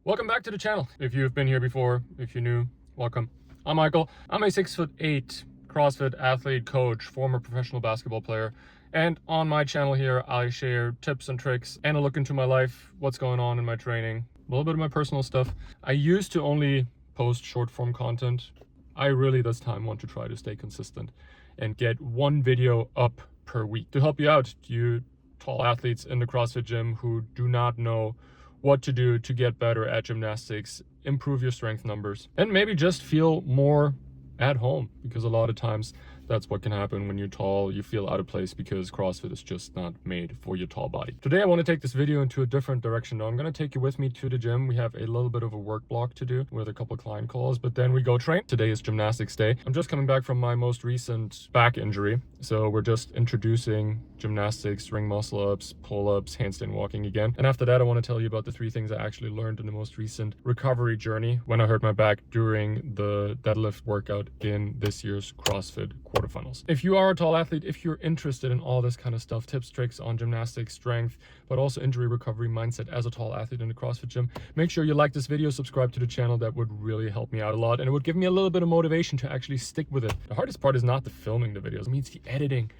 Welcome back to the channel. If you've been here before, if you're new, welcome. I'm Michael. I'm a 6'8" CrossFit athlete, coach, former professional basketball player. And on my channel here, I share tips and tricks and a look into my life, what's going on in my training, a little bit of my personal stuff. I used to only post short form content. I really this time want to try to stay consistent and get one video up per week to help you out, you tall athletes in the CrossFit gym who do not know what to do to get better at gymnastics, improve your strength numbers, and maybe just feel more at home, because a lot of times that's what can happen when you're tall. You feel out of place because CrossFit is just not made for your tall body. Today I want to take this video into a different direction though. I'm going to take you with me to the gym. We have a little bit of a work block to do with a couple of client calls, but then we go train. Today is gymnastics day. I'm just coming back from my most recent back injury, so we're just introducing gymnastics, ring muscle ups, pull-ups, handstand walking again. And after that I want to tell you about the 3 things I actually learned in the most recent recovery journey when I hurt my back during the deadlift workout in this year's CrossFit Quarterfinals. If you are a tall athlete, if you're interested in all this kind of stuff, tips, tricks on gymnastics, strength, but also injury recovery mindset as a tall athlete in the CrossFit gym, make sure you like this video, subscribe to the channel. That would really help me out a lot, and it would give me a little bit of motivation to actually stick with it. The hardest part is not the filming the videos, it means the editing,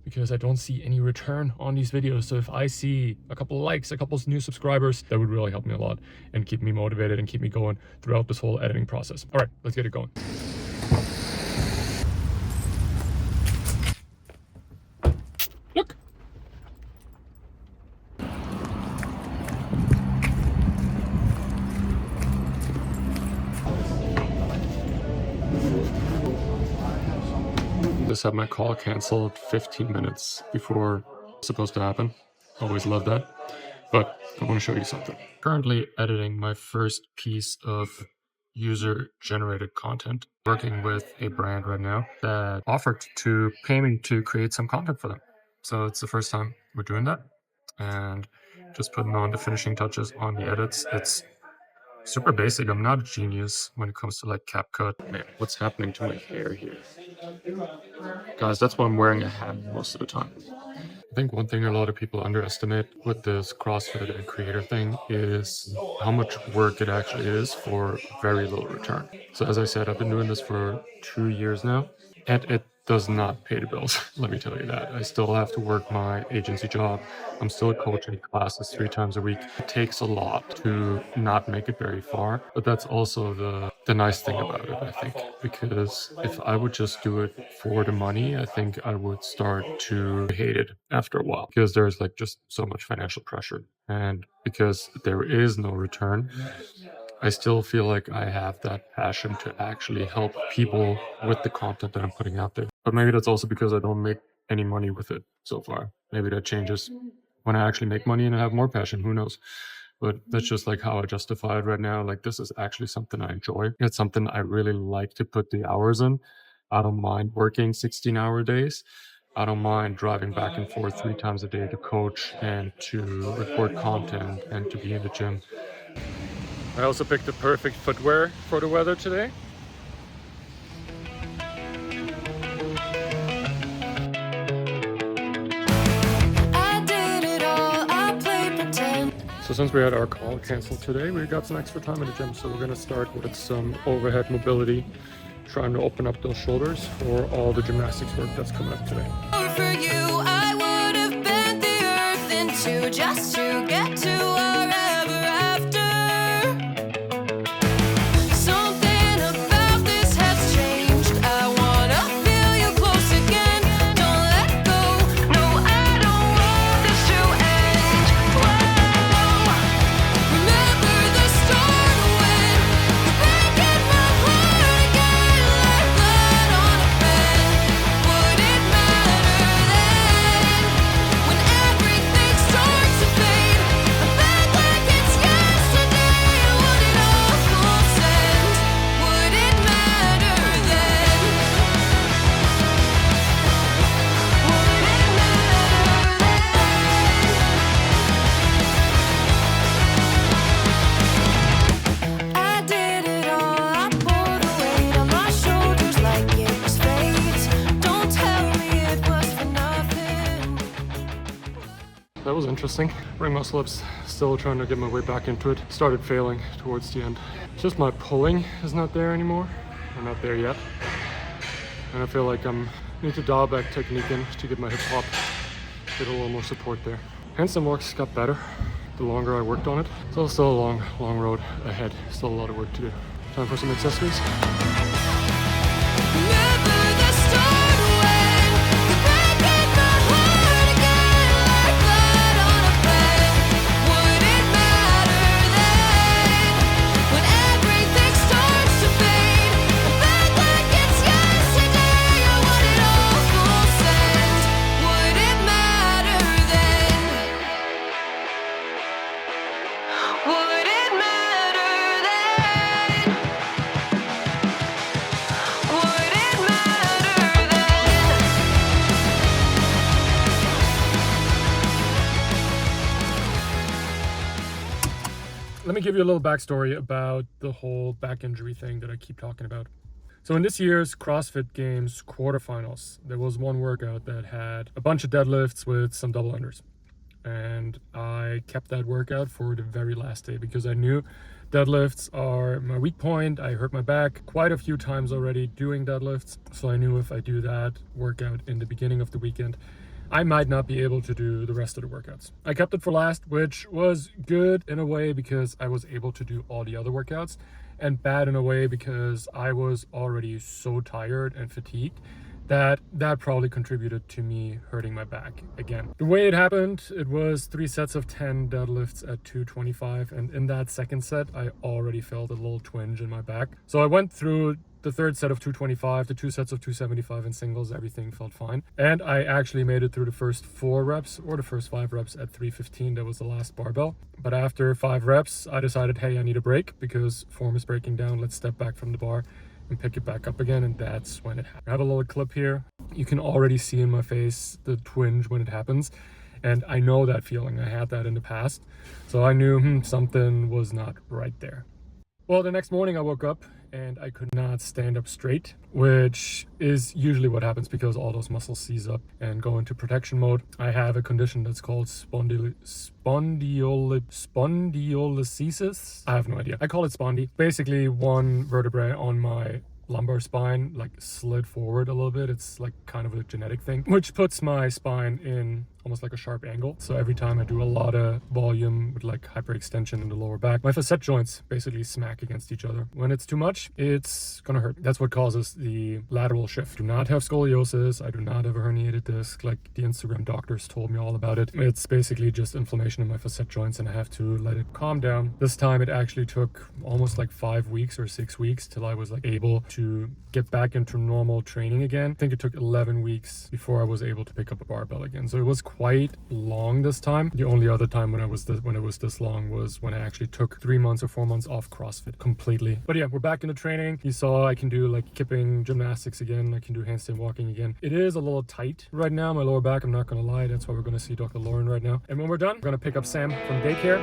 because I don't see any return on these videos. So if I see a couple of likes, a couple of new subscribers, that would really help me a lot and keep me motivated and keep me going throughout this whole editing process. All right, let's get it going. Look. Just had my call canceled 15 minutes before it's supposed to happen. Always love that. But I want to show you something. Currently editing my first piece of user-generated content, working with a brand right now that offered to pay me to create some content for them. So it's the first time we're doing that, and just putting on the finishing touches on the edits. It's super basic. I'm not a genius when it comes to like CapCut. Man, what's happening to my hair here? Guys, that's why I'm wearing a hat most of the time. I think one thing a lot of people underestimate with this CrossFit and creator thing is how much work it actually is for very little return. So as I said, I've been doing this for 2 years now, and it does not pay the bills. Let me tell you that. I still have to work my agency job. I'm still coaching classes 3 times a week. It takes a lot to not make it very far, but that's also the nice thing about it, I think, because if I would just do it for the money, I think I would start to hate it after a while, because there's like just so much financial pressure, and because there is no return, I still feel like I have that passion to actually help people with the content that I'm putting out there. But maybe that's also because I don't make any money with it so far. Maybe that changes when I actually make money and I have more passion, who knows? But that's just like how I justify it right now. Like, this is actually something I enjoy. It's something I really like to put the hours in. I don't mind working 16-hour days. I don't mind driving back and forth 3 times a day to coach and to record content and to be in the gym. I also picked the perfect footwear for the weather today. So since we had our call canceled today, we got some extra time in the gym. So we're going to start with some overhead mobility, trying to open up those shoulders for all the gymnastics work that's coming up today. For you, I would have bent the earth in 2 just to get to wherever after. Something about this has changed. I wanna feel you close again. Don't let go. No, I don't want this to end. Whoa. Remember the start when you're breaking my heart again. Like blood on a pen. Would it matter then when everything starts to fade? I'm back like it's yesterday. Would it all consent? Would it matter then? Would it matter then? I did it all. I pulled the weight on my shoulders like it was fate. Don't tell me it was for nothing. That was interesting. Ring muscle ups still trying to get my way back into it. Started failing towards the end. It's just my pulling is not there anymore. I'm not there yet. And I feel like I need to dial back technique in to get my hip hop, get a little more support there. Handstand walks got better the longer I worked on it. It's still a long road ahead. Still a lot of work to do. Time for some accessories. Remember the start when the break in my heart again, like blood on a plate. Would it matter then when everything starts to fade? Back like it's yesterday, or would it almost end? Would it matter then? Would it matter then? Would it matter then? Let me give you a little backstory about the whole back injury thing that I keep talking about. So in this year's CrossFit Games quarterfinals, there was one workout that had a bunch of deadlifts with some double unders. And I kept that workout for the very last day because I knew deadlifts are my weak point. I hurt my back quite a few times already doing deadlifts. So I knew if I do that workout in the beginning of the weekend, I might not be able to do the rest of the workouts. I kept it for last, which was good in a way because I was able to do all the other workouts, and bad in a way because I was already so tired and fatigued that probably contributed to me hurting my back again. The way it happened, it was 3 sets of 10 deadlifts at 225, and in that second set I already felt a little twinge in my back. So I went through the third set of 225, the 2 sets of 275 in singles, everything felt fine. And I actually made it through the first 4 reps or the first 5 reps at 315. That was the last barbell. But after 5 reps, I decided, hey, I need a break because form is breaking down. Let's step back from the bar and pick it back up again. And that's when it happened. I have a little clip here. You can already see in my face the twinge when it happens. And I know that feeling. I had that in the past. So I knew something was not right there. Well, the next morning I woke up and I could not stand up straight, which is usually what happens because all those muscles seize up and go into protection mode. I have a condition that's called spondylolisthesis. I have no idea. I call it spondy. Basically, one vertebrae on my lumbar spine like slid forward a little bit. It's like kind of a genetic thing, which puts my spine in almost like a sharp angle. So every time I do a lot of volume with like hyperextension in the lower back, my facet joints basically smack against each other. When it's too much, it's gonna hurt. That's what causes the lateral shift. I do not have scoliosis. I do not have a herniated disc like the Instagram doctors told me all about it. It's basically just inflammation in my facet joints and I have to let it calm down. This time it actually took almost like 5 weeks or 6 weeks till I was like able to get back into normal training again. I think it took 11 weeks before I was able to pick up a barbell again. So it was quite long this time. The only other time when it was this long was when I actually took 3 months or 4 months off CrossFit completely. But yeah, we're back into training. You saw I can do like kipping, gymnastics again. I can do handstand walking again. It is a little tight right now, my lower back, I'm not gonna lie. That's why we're gonna see Dr. Lauren right now. And when we're done, we're gonna pick up Sam from daycare.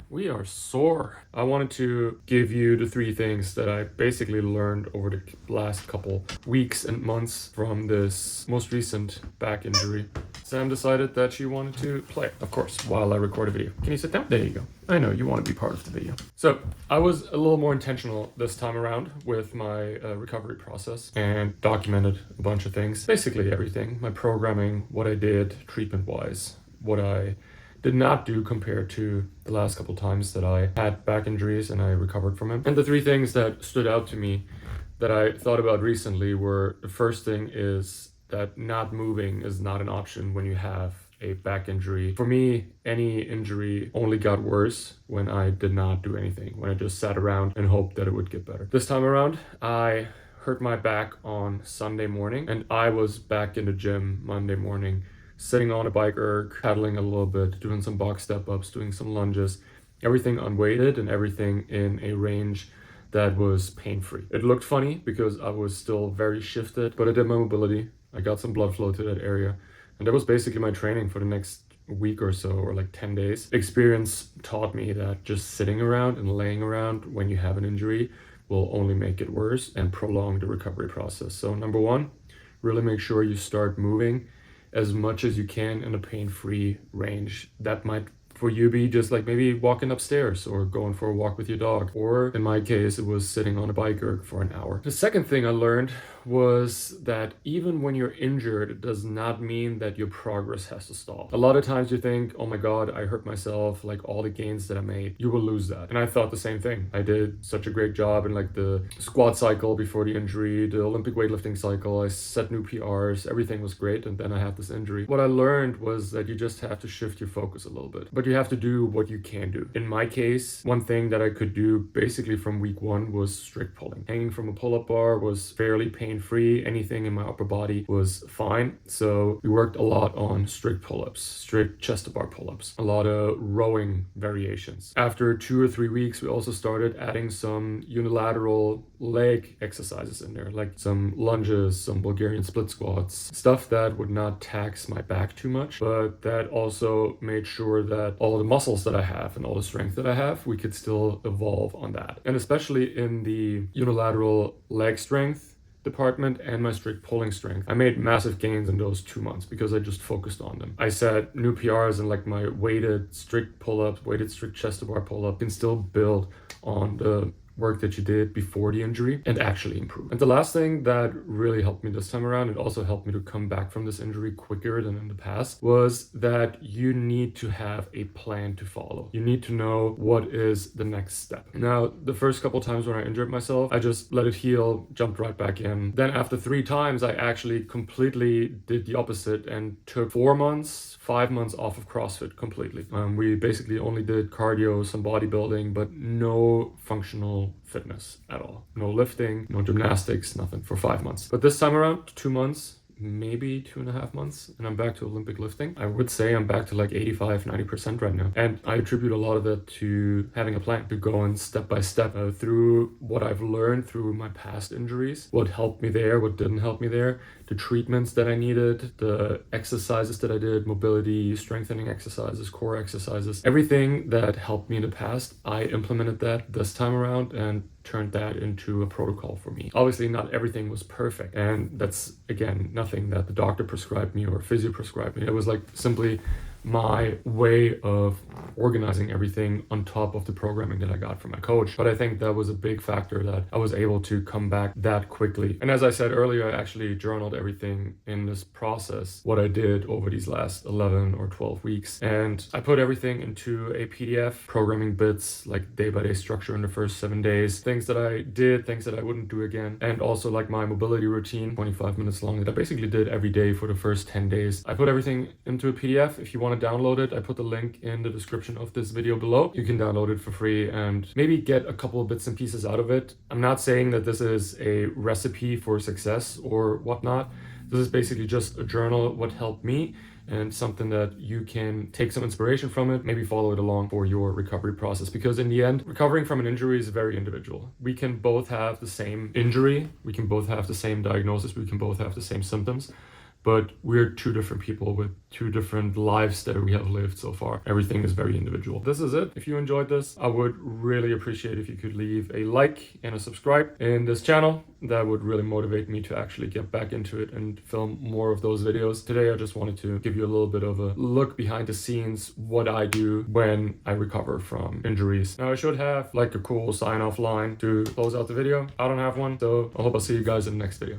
We are sore. I wanted to give you the 3 things that I basically learned over the last couple weeks and months from this most recent back injury. Sam decided that she wanted to play, of course, while I record a video. Can you sit down? There you go. I know you want to be part of the video. So I was a little more intentional this time around with my recovery process and documented a bunch of things. Basically everything. My programming, what I did treatment-wise, what I did not do compared to the last couple times that I had back injuries and I recovered from them. And the 3 things that stood out to me that I thought about recently were, the first thing is that not moving is not an option when you have a back injury. For me, any injury only got worse when I did not do anything, when I just sat around and hoped that it would get better. This time around, I hurt my back on Sunday morning, and I was back in the gym Monday morning, sitting on a bike erg, paddling a little bit, doing some box step ups, doing some lunges, everything unweighted and everything in a range that was pain-free. It looked funny because I was still very shifted, but I did my mobility. I got some blood flow to that area. And that was basically my training for the next week or so, or like 10 days. Experience taught me that just sitting around and laying around when you have an injury will only make it worse and prolong the recovery process. So number one, really make sure you start moving as much as you can in a pain-free range. That might for you be just like maybe walking upstairs or going for a walk with your dog. Or in my case, it was sitting on a bike erg for an hour. The second thing I learned was that even when you're injured, it does not mean that your progress has to stop. A lot of times you think, oh my God, I hurt myself, like all the gains that I made, you will lose that. And I thought the same thing. I did such a great job in like the squat cycle before the injury, the Olympic weightlifting cycle, I set new PRs, everything was great. And then I had this injury. What I learned was that you just have to shift your focus a little bit, but you have to do what you can do. In my case, one thing that I could do basically from week one was strict pulling. Hanging from a pull-up bar was fairly pain-free. Anything in my upper body was fine. So we worked a lot on strict pull-ups, strict chest to bar pull-ups, a lot of rowing variations. After 2 or 3 weeks, we also started adding some unilateral leg exercises in there, like some lunges, some Bulgarian split squats, stuff that would not tax my back too much, but that also made sure that all the muscles that I have and all the strength that I have, we could still evolve on that. And especially in the unilateral leg strength department and my strict pulling strength, I made massive gains in those 2 months because I just focused on them. I set new PRs and like my weighted strict pull-ups, weighted strict chest to bar pull-up can still build on the work that you did before the injury and actually improve. And the last thing that really helped me this time around, it also helped me to come back from this injury quicker than in the past, was that you need to have a plan to follow. You need to know what is the next step. Now, the first couple times when I injured myself, I just let it heal, jumped right back in. Then after 3 times, I actually completely did the opposite and took 4 months, 5 months off of CrossFit completely. We basically only did cardio, some bodybuilding, but no functional fitness at all. No lifting, no gymnastics, nothing for 5 months. But this time around, 2 months, maybe 2.5 months, and I'm back to Olympic lifting. I would say I'm back to like 85-90% right now. And I attribute a lot of it to having a plan, to going step by step through what I've learned through my past injuries, what helped me there, what didn't help me there, the treatments that I needed, the exercises that I did, mobility, strengthening exercises, core exercises, everything that helped me in the past, I implemented that this time around and turned that into a protocol for me. Obviously, not everything was perfect. And that's, again, nothing that the doctor prescribed me or physio prescribed me. It was like simply my way of organizing everything on top of the programming that I got from my coach. But I think that was a big factor that I was able to come back that quickly. And as I said earlier, I actually journaled everything in this process, what I did over these last 11 or 12 weeks. And I put everything into a PDF, programming bits, like day-by-day structure in the first 7 days, things that I did, things that I wouldn't do again. And also like my mobility routine, 25 minutes long, that I basically did every day for the first 10 days. I put everything into a PDF. If you want to download it, I put the link in the description of this video below. You can download it for free and maybe get a couple of bits and pieces out of it. I'm not saying that this is a recipe for success or whatnot. This is basically just a journal, what helped me, and something that you can take some inspiration from it, maybe follow it along for your recovery process. Because in the end, recovering from an injury is very individual. We can both have the same injury, we can both have the same diagnosis, we can both have the same symptoms, but we're 2 different people with 2 different lives that we have lived so far. Everything is very individual. This is it. If you enjoyed this, I would really appreciate if you could leave a like and a subscribe in this channel. That would really motivate me to actually get back into it and film more of those videos. Today, I just wanted to give you a little bit of a look behind the scenes, what I do when I recover from injuries. Now, I should have like a cool sign-off line to close out the video. I don't have one, so I hope I'll see you guys in the next video.